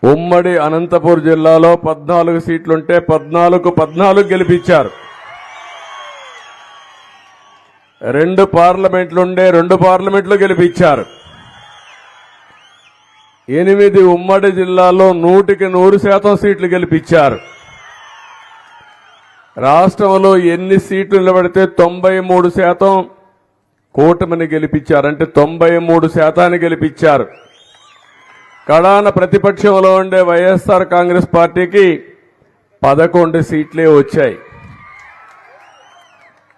ఉమ్మడి అనంతపూర్ జిల్లాలో 14 సీట్లుంటే 14 గెలిపించారు. 2 పార్లమెంట్లుండే 2 పార్లమెంట్లు గెలిపించారు. 8 ఉమ్మడి జిల్లాలో 100% సీట్లు గెలిపించారు. రాష్ట్రంలో ఎన్ని సీట్లు నిలబడితే 93% కూటమిని గెలిపించారు. అంటే 93% గెలిపించారు. కడాన ప్రతిపక్షంలో ఉండే వైఎస్ఆర్ కాంగ్రెస్ పార్టీకి 11 సీట్లే వచ్చాయి.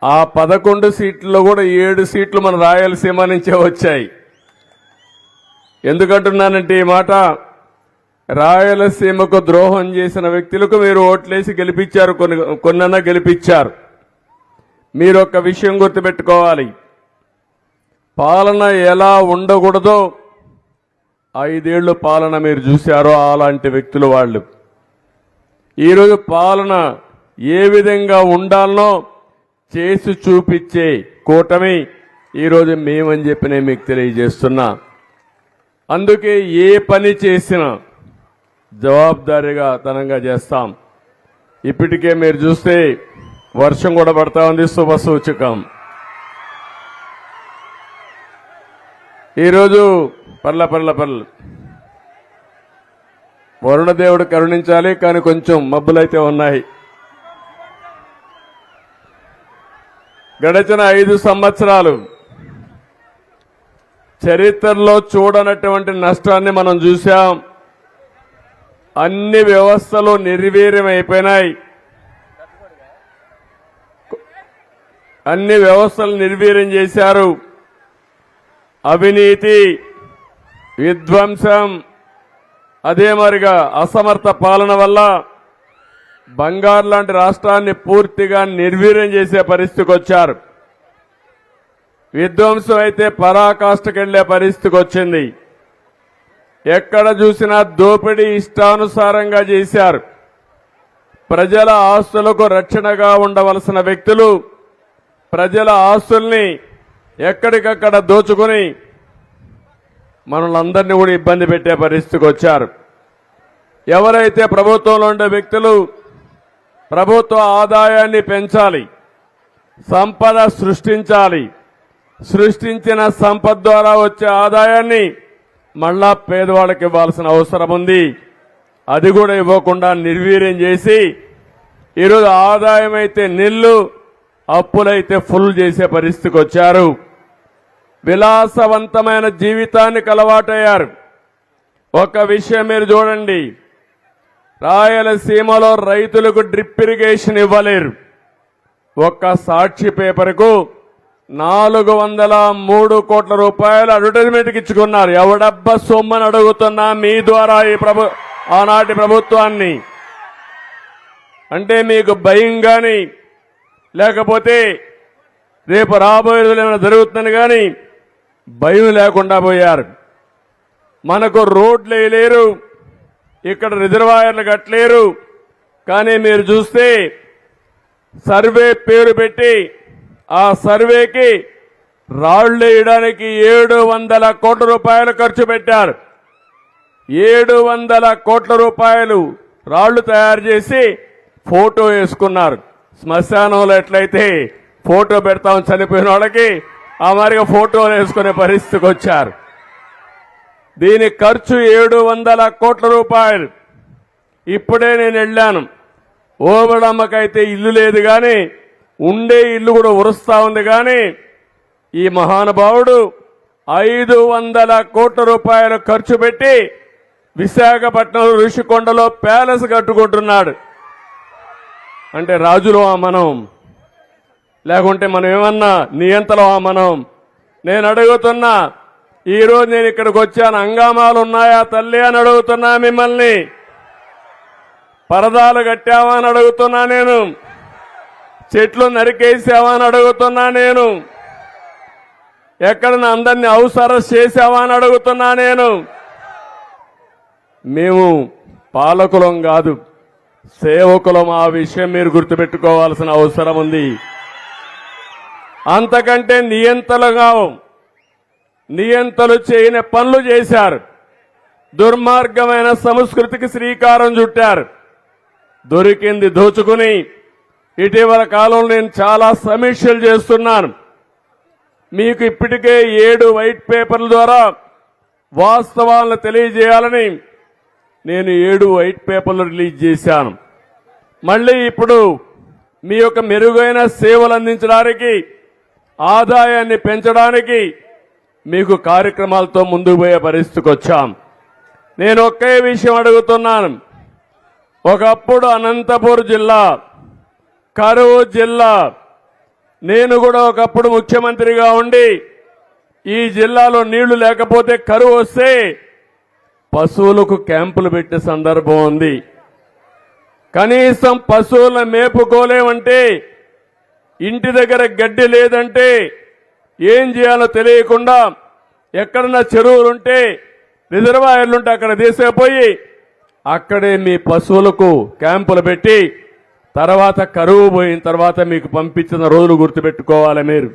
ఆ 11 సీట్లలో కూడా 7 సీట్లు మన రాయలసీమ నుంచే వచ్చాయి. ఎందుకంటున్నానంటే ఈ మాట, రాయలసీమకు ద్రోహం చేసిన వ్యక్తులకు మీరు ఓట్లేసి గెలిపించారు, కొన్నన్నా గెలిపించారు. మీరు ఒక విషయం గుర్తుపెట్టుకోవాలి, పాలన ఎలా ఉండకూడదో 5 ఏళ్లు పాలన మీరు చూశారో అలాంటి వ్యక్తులు వాళ్ళు. ఈరోజు పాలన ఏ విధంగా ఉండాలనో చేసి చూపించే కూటమి ఈరోజు మేమని చెప్పి నేను మీకు తెలియజేస్తున్నా. అందుకే ఏ పని చేసినా జవాబుదారీగా తనంగా చేస్తాం. ఇప్పటికే మీరు చూస్తే వర్షం కూడా పడతా ఉంది, శుభ సూచకం. ఈరోజు పర్ల వరుణదేవుడు కరుణించాలి, కానీ కొంచెం మబ్బులైతే ఉన్నాయి. గడిచిన 5 సంవత్సరాలు చరిత్రలో చూడనటువంటి నష్టాన్ని మనం చూశాం. అన్ని వ్యవస్థలు నిర్వీర్యమైపోయినాయి. అన్ని వ్యవస్థలు నిర్వీర్యం చేశారు. అవినీతి, విధ్వంసం, అదే మరిగా అసమర్థ పాలన వల్ల బంగారు లాంటి రాష్ట్రాన్ని పూర్తిగా నిర్వీర్యం చేసే పరిస్థితికి వచ్చారు. విధ్వంసం అయితే పరాకాష్ఠకెళ్లే పరిస్థితికి వచ్చింది. ఎక్కడ చూసినా దోపిడీ ఇష్టానుసారంగా చేశారు. ప్రజల ఆస్తులకు రక్షణగా ఉండవలసిన వ్యక్తులు ప్రజల ఆస్తుల్ని ఎక్కడికక్కడ దోచుకుని మనలందరినీ కూడా ఇబ్బంది పెట్టే పరిస్థితికి వచ్చారు. ఎవరైతే ప్రభుత్వంలో ఉండే వ్యక్తులు ప్రభుత్వ ఆదాయాన్ని పెంచాలి, సంపద సృష్టించాలి, సృష్టించిన సంపద ద్వారా వచ్చే ఆదాయాన్ని మళ్ళా పేదవాళ్ళకి ఇవ్వాల్సిన అవసరం ఉంది. అది కూడా ఇవ్వకుండా నిర్వీర్యం చేసి ఈరోజు ఆదాయం అయితే నిల్లు, అప్పులైతే ఫుల్ చేసే పరిస్థితికి వచ్చారు. విలాసవంతమైన జీవితానికి అలవాటయ్యారు. ఒక విషయం మీరు చూడండి, రాయలసీమలో రైతులకు డ్రిప్ ఇరిగేషన్ ఇవ్వలేరు. ఒక్క సాక్షి పేపర్కు 403 కోట్ల రూపాయలు అడ్వర్టైజ్మెంట్కి ఇచ్చుకున్నారు. ఎవడబ్బ సొమ్మని అడుగుతున్నా మీ ద్వారా ఈ ఆనాటి ప్రభుత్వాన్ని. అంటే మీకు భయం కానీ లేకపోతే రేపు రాబోయే రోజులు ఏమైనా జరుగుతుందని కానీ భయం లేకుండా పోయారు. మనకు రోడ్లు వేయలేరు, ఇక్కడ రిజర్వాయర్లు కట్టలేరు. కానీ మీరు చూస్తే సర్వే పేరు పెట్టి ఆ సర్వేకి రాళ్లు వేయడానికి 700 కోట్ల రూపాయలు ఖర్చు పెట్టారు. 700 కోట్ల రూపాయలు రాళ్లు తయారు చేసి ఫోటో వేసుకున్నారు. శ్మశానంలో ఎట్లయితే ఫోటో పెడతాం చనిపోయిన వాళ్ళకి, ఆ మాదిరిగా ఫోటోలు వేసుకునే పరిస్థితికి వచ్చారు. దీని ఖర్చు 700 కోట్ల రూపాయలు. ఇప్పుడే నేను వెళ్ళాను, ఓబడమ్మకైతే ఇల్లు లేదు కానీ ఉండే ఇల్లు కూడా ఉరుస్తా ఉంది. కానీ ఈ మహానుభావుడు 500 కోట్ల రూపాయలు ఖర్చు పెట్టి విశాఖపట్నం ఋషికొండలో ప్యాలెస్ కట్టుకుంటున్నాడు. అంటే రాజులవా మనం, లేకుంటే మనం ఏమన్నా నియంతలవా మనం? నేను అడుగుతున్నా, ఈరోజు నేను ఇక్కడికి వచ్చాను, హంగామాలు ఉన్నాయా తల్లి అని అడుగుతున్నా మిమ్మల్ని. పరదాలు కట్టావా అని అడుగుతున్నా నేను. చెట్లు నరికేసావా అని అడుగుతున్నా నేను. ఎక్కడ అందరినీ హౌస్ అరెస్ట్ చేసావా అని అడుగుతున్నా నేను. మేము పాలకులం కాదు, సేవకులం. ఆ విషయం మీరు గుర్తుపెట్టుకోవాల్సిన అవసరం ఉంది. అంతకంటే నియంతలు చేయని పనులు చేశారు. దుర్మార్గమైన సంస్కృతికి శ్రీకారం చుట్టారు. దొరికింది దోచుకుని ఇటీవల కాలంలో నేను చాలా సమీక్షలు చేస్తున్నాను. మీకు ఇప్పటికే 7 వైట్ పేపర్ల ద్వారా వాస్తవాలను తెలియజేయాలని నేను 7 వైట్ పేపర్లు రిలీజ్ చేశాను. మళ్ళీ ఇప్పుడు మీ యొక్క మెరుగైన సేవలు అందించడానికి, ఆదాయాన్ని పెంచడానికి మీకు కార్యక్రమాలతో ముందుకు పోయే పరిస్థితికి వచ్చాం. నేను ఒకే విషయం అడుగుతున్నాను. ఒకప్పుడు అనంతపూర్ జిల్లా, కరువు జిల్లా, నేను కూడా ఒకప్పుడు ముఖ్యమంత్రిగా ఉండి ఈ జిల్లాలో నీళ్లు లేకపోతే కరువు వస్తే పశువులకు క్యాంపులు పెట్టే సందర్భం ఉంది. కనీసం పశువులను మేపుకోలేమంటే, ఇంటి దగ్గర గడ్డి లేదంటే ఏం చేయాలో తెలియకుండా ఎక్కడన్నా చెరువులుంటే, రిజర్వాయర్లుంటే అక్కడ తీసుకుపోయి అక్కడే మీ పశువులకు క్యాంపులు పెట్టి తర్వాత కరువు పోయిన తర్వాత మీకు పంపించిన రోజులు గుర్తుపెట్టుకోవాలి మీరు.